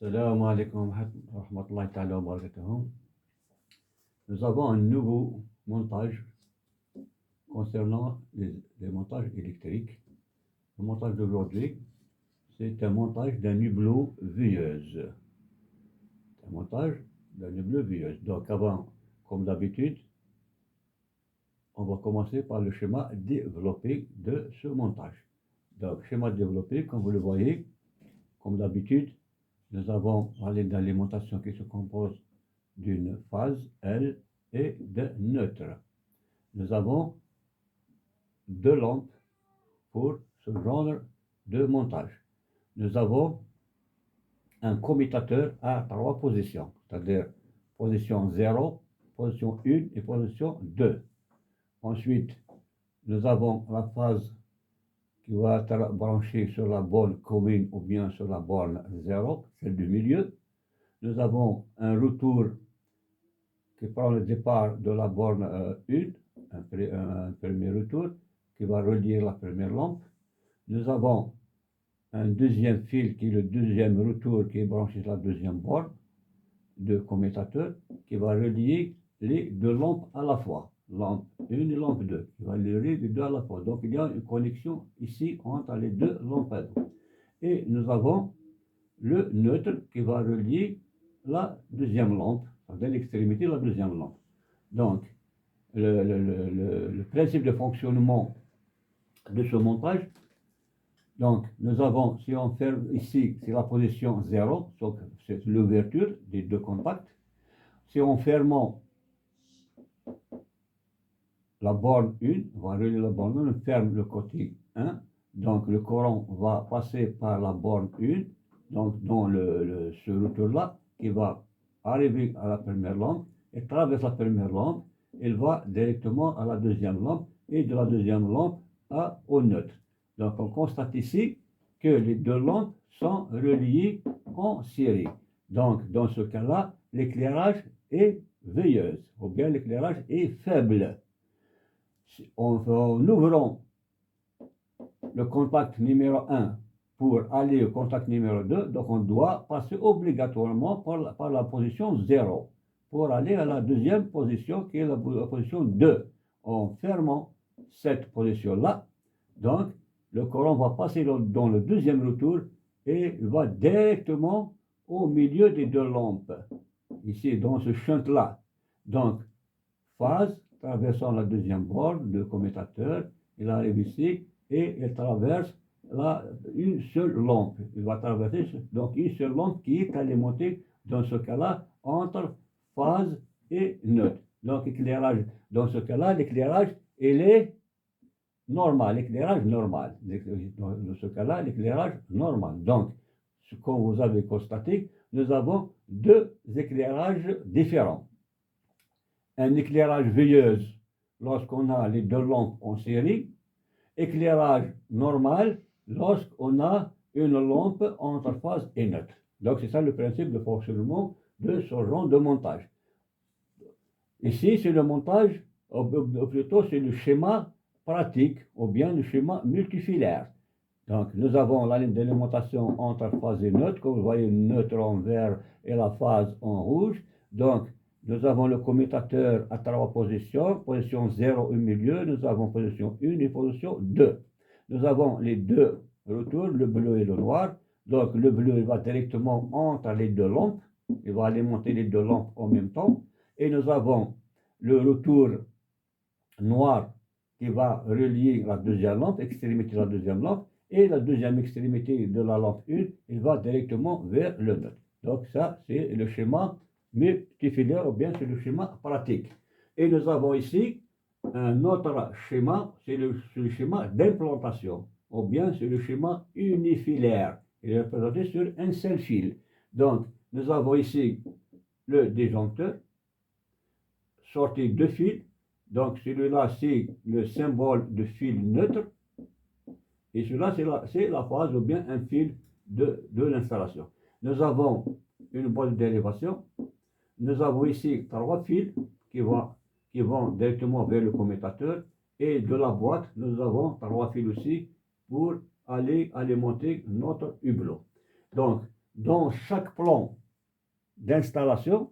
Salam alaikum wa rahmatullahi ta'ala wa barakatuh. Nous avons un nouveau montage concernant les montages électriques. Le montage d'aujourd'hui, c'est un montage d'un hublot veilleuse. Un montage d'un hublot veilleuse. Donc avant, comme d'habitude, on va commencer par le schéma développé de ce montage. Donc schéma développé, comme vous le voyez, comme d'habitude, nous avons l'alimentation qui se compose d'une phase L et de neutre. Nous avons deux lampes pour ce genre de montage. Nous avons un commutateur à trois positions, c'est-à-dire position 0, position 1 et position 2. Ensuite, nous avons la phase qui va être branchée sur la borne commune ou bien sur la borne 0, celle du milieu. Nous avons un retour qui prend le départ de la borne 1, un premier retour, qui va relier la première lampe. Nous avons un deuxième fil qui est le deuxième retour qui est branché sur la deuxième borne de commutateur, qui va relier les deux lampes à la fois, lampe 1 et lampe 2, qui va relier les deux à la fois. Donc il y a une connexion ici entre les deux lampades. Et nous avons le neutre qui va relier la deuxième lampe, c'est-à-dire l'extrémité de la deuxième lampe. Donc, le principe de fonctionnement de ce montage, donc nous avons, si on ferme ici, c'est la position 0, donc c'est l'ouverture des deux contacts. Si on ferme la borne 1, on va relier la borne 1, on ferme le côté 1, donc le courant va passer par la borne 1, donc dans ce retour-là, qui va arriver à la première lampe, et traverse la première lampe, il va directement à la deuxième lampe, et de la deuxième lampe au neutre. Donc on constate ici que les deux lampes sont reliées en série. Donc dans ce cas-là, l'éclairage est veilleuse, ou bien l'éclairage est faible. En ouvrant le contact numéro 1 pour aller au contact numéro 2, donc on doit passer obligatoirement par la position 0 pour aller à la deuxième position qui est la position 2. En fermant cette position-là, donc le courant va passer dans le deuxième retour et va directement au milieu des deux lampes, ici dans ce shunt-là. Donc, phase traversant la deuxième borne de commutateur, il arrive ici et il traverse une seule lampe. Il va traverser donc une seule lampe qui est alimentée dans ce cas-là entre phase et neutre. Donc éclairage, dans ce cas-là, l'éclairage il est normal, l'éclairage normal. Dans ce cas-là, l'éclairage normal. Donc, comme vous avez constaté, nous avons deux éclairages différents. Un éclairage veilleuse lorsqu'on a les deux lampes en série, éclairage normal lorsqu'on a une lampe entre phase et neutre. Donc c'est ça le principe de fonctionnement de ce genre de montage. Ici c'est le montage, ou plutôt c'est le schéma pratique ou bien le schéma multifilaire. Donc nous avons la ligne d'alimentation entre phase et neutre, comme vous voyez neutre en vert et la phase en rouge. Donc nous avons le commutateur à trois positions, position 0 au milieu, nous avons position 1 et position 2. Nous avons les deux retours, le bleu et le noir. Donc le bleu il va directement entre les deux lampes, il va alimenter les deux lampes en même temps. Et nous avons le retour noir qui va relier la deuxième lampe, extrémité de la deuxième lampe, et la deuxième extrémité de la lampe 1, il va directement vers le neutre. Donc ça, c'est le schéma multifilaire, ou bien c'est le schéma pratique. Et nous avons ici un autre schéma, c'est le schéma d'implantation, ou bien c'est le schéma unifilaire. Il est représenté sur un seul fil. Donc, nous avons ici le disjoncteur, sorti de fil. Donc, celui-là, c'est le symbole de fil neutre. Et celui-là, c'est la phase ou bien un fil de l'installation. Nous avons une boîte d'élévation. Nous avons ici trois fils qui vont directement vers le commutateur. Et de la boîte, nous avons trois fils aussi pour aller alimenter notre hublot. Donc, dans chaque plan d'installation,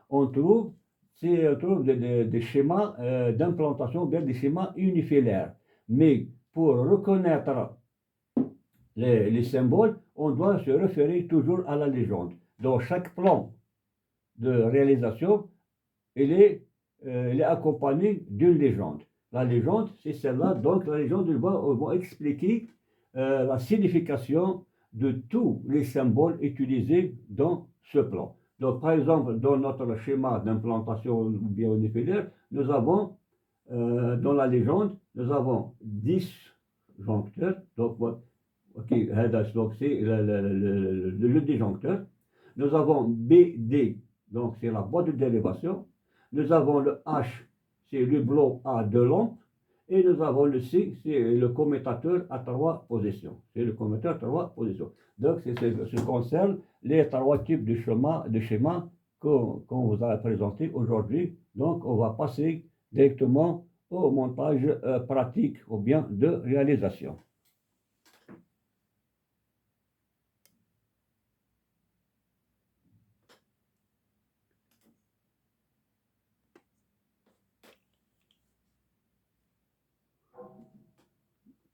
on trouve, des schémas d'implantation, bien des schémas unifilaires. Mais pour reconnaître les symboles, on doit se référer toujours à la légende. Dans chaque plan de réalisation, il est accompagné d'une légende. La légende, c'est celle-là. Donc, la légende va expliquer la signification de tous les symboles utilisés dans ce plan. Donc, par exemple, dans notre schéma d'implantation bien unifilière, nous avons, dans la légende, nous avons 10 joncteurs. Donc, c'est le disjoncteur. Nous avons BD, donc c'est la boîte de dérivation. Nous avons le H, c'est le bloc à 2 lampes. Et nous avons le C, c'est le commutateur à 3 positions. C'est le commutateur à 3 positions. Donc, c'est ce qui concerne les 3 types de schémas qu'on vous a présentés aujourd'hui. Donc, on va passer directement au montage pratique ou bien de réalisation.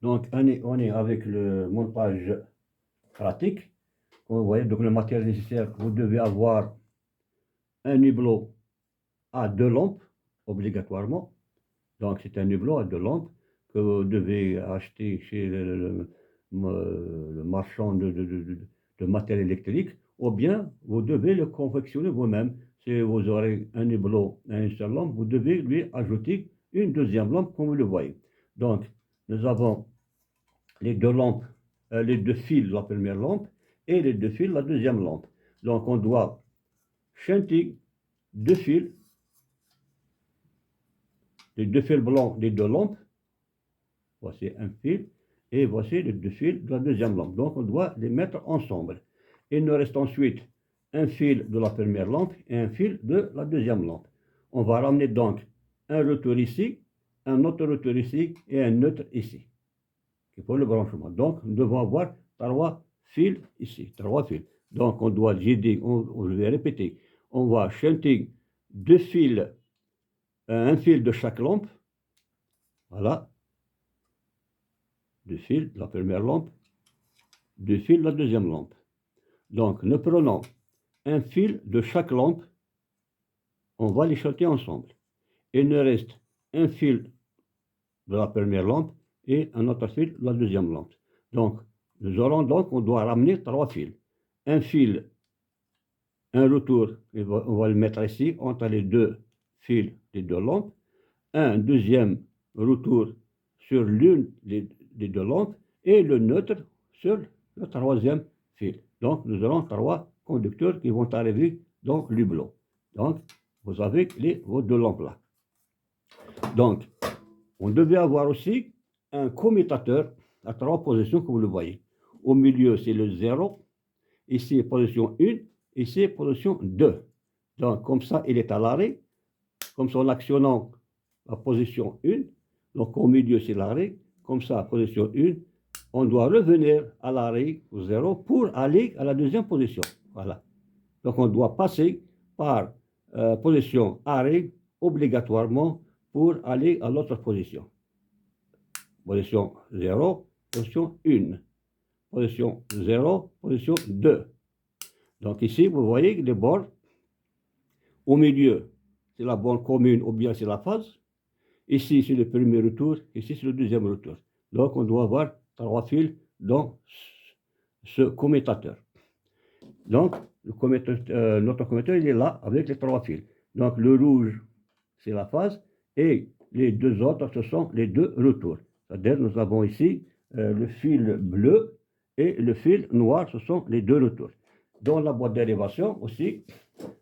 Donc, on est avec le montage pratique. Vous voyez, donc le matériel nécessaire, vous devez avoir un hublot à 2 lampes, obligatoirement. Donc, c'est un hublot à 2 lampes que vous devez acheter chez le marchand de matériel électrique, ou bien vous devez le confectionner vous-même. Si vous aurez un hublot à une seule lampe, vous devez lui ajouter une deuxième lampe, comme vous le voyez. Donc, nous avons les 2 lampes, les 2 fils de la première lampe et les 2 fils de la deuxième lampe. Donc, on doit shunter 2 fils, les 2 fils blancs des 2 lampes. Voici un fil et voici les 2 fils de la deuxième lampe. Donc, on doit les mettre ensemble. Il nous reste ensuite un fil de la première lampe et un fil de la deuxième lampe. On va ramener donc un retour ici, un autre retour ici et un neutre ici. Pour le branchement. Donc, nous devons avoir 3 fils ici, 3 fils. Donc, on doit, je vais répéter, on va shunter 2 fils, un fil de chaque lampe. Voilà. 2 fils de la première lampe, 2 fils de la deuxième lampe. Donc, nous prenons un fil de chaque lampe, on va les shunter ensemble. Il nous reste un fil de la première lampe et un autre fil de la deuxième lampe. Donc, on doit ramener 3 fils. Un fil, un retour, on va le mettre ici, entre les 2 fils des 2 lampes. Un deuxième retour sur l'une des 2 lampes et le neutre sur le 3e fil. Donc, nous aurons 3 conducteurs qui vont arriver dans l'hublot. Donc, vous avez vos 2 lampes là. Donc, on devait avoir aussi un commutateur à 3 positions, comme vous le voyez. Au milieu, c'est le 0. Ici, position 1. Ici, position 2. Donc, comme ça, il est à l'arrêt. Comme ça, en actionnant la position 1. Donc, au milieu, c'est l'arrêt. Comme ça, position 1. On doit revenir à l'arrêt, au 0, pour aller à la deuxième position. Voilà. Donc, on doit passer par position arrêt obligatoirement pour aller à l'autre position. Position 0, position 1. Position 0, position 2. Donc ici, vous voyez les bords. Au milieu, c'est la borne commune ou bien c'est la phase. Ici, c'est le premier retour. Ici, c'est le deuxième retour. Donc, on doit avoir 3 fils dans ce commutateur. Donc, notre commutateur, il est là avec les 3 fils. Donc, le rouge, c'est la phase. Et les 2 autres, ce sont les 2 retours. C'est-à-dire, nous avons ici le fil bleu et le fil noir, ce sont les 2 retours. Dans la boîte dérivation aussi,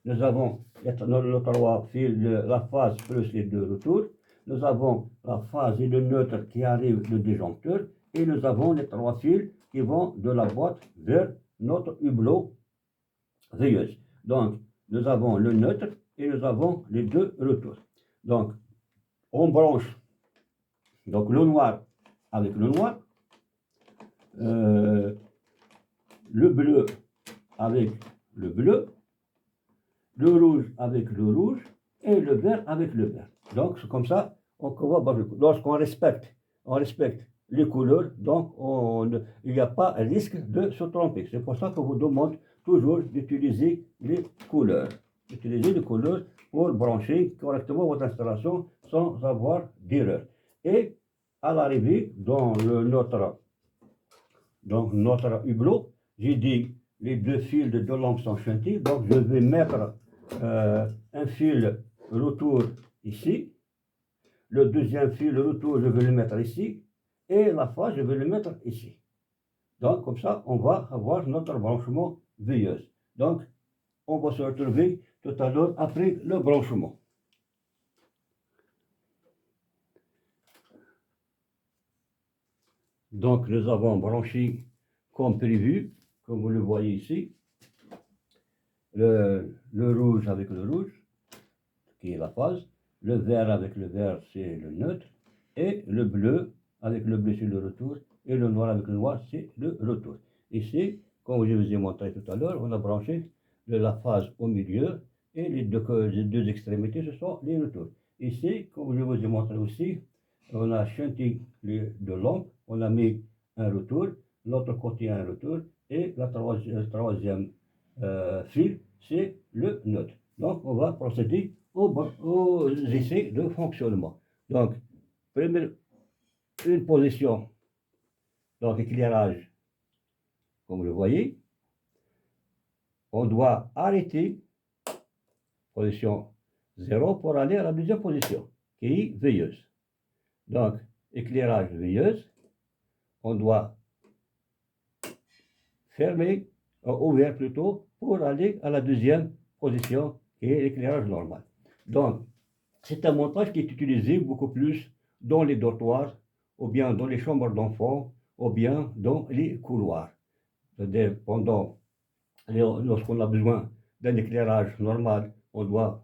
nous avons les 3 fils de la phase plus les 2 retours. Nous avons la phase et le neutre qui arrive du disjoncteur. Et nous avons les 3 fils qui vont de la boîte vers notre hublot veilleuse. Donc, nous avons le neutre et nous avons les 2 retours. Donc, on branche donc le noir avec le noir, le bleu avec le bleu, le rouge avec le rouge et le vert avec le vert. Donc c'est comme ça qu'on voit. Lorsqu'on respecte les couleurs, donc il n'y a pas risque de se tromper. C'est pour ça qu'on vous demande toujours d'utiliser les couleurs. Utilisez les couleurs pour brancher correctement votre installation sans avoir d'erreur. Et à l'arrivée, dans notre hublot, j'ai dit les deux fils de deux lampes sont chantés, donc je vais mettre un fil retour ici, le deuxième fil retour je vais le mettre ici, et la face je vais le mettre ici. Donc comme ça on va avoir notre branchement veilleuse. Donc on va se retrouver tout à l'heure après le branchement. Donc nous avons branché comme prévu, comme vous le voyez ici, le rouge avec le rouge, qui est la phase, le vert avec le vert, c'est le neutre, et le bleu avec le bleu, c'est le retour, et le noir avec le noir, c'est le retour. Ici, comme je vous ai montré tout à l'heure, on a branché la phase au milieu, et les deux extrémités, ce sont les retours. Ici, comme je vous ai montré aussi, on a chanté les deux lampes, on a mis un retour, l'autre côté un retour, et le troisième fil, c'est le neutre. Donc, on va procéder aux essais de fonctionnement. Donc, une position, donc éclairage, comme vous le voyez, on doit arrêter, position 0, pour aller à la deuxième position, qui est veilleuse. Donc, éclairage veilleuse, on doit fermer, ouvert plutôt, pour aller à la deuxième position, qui est l'éclairage normal. Donc, c'est un montage qui est utilisé beaucoup plus dans les dortoirs, ou bien dans les chambres d'enfants, ou bien dans les couloirs. C'est-à-dire, lorsqu'on a besoin d'un éclairage normal, on doit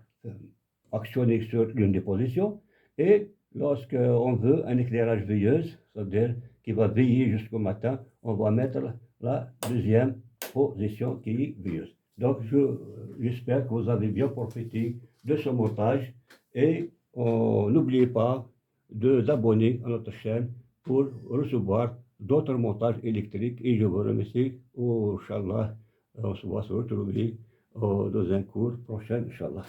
actionner sur l'une des positions, et lorsqu'on veut un éclairage veilleuse, c'est-à-dire qui va veiller jusqu'au matin, on va mettre la deuxième position qui est veilleuse. Donc, j'espère que vous avez bien profité de ce montage, et n'oubliez pas d'abonner à notre chaîne pour recevoir d'autres montages électriques, et je vous remercie. Inch'Allah, on va se retrouver dans un cours prochain, Inch'Allah.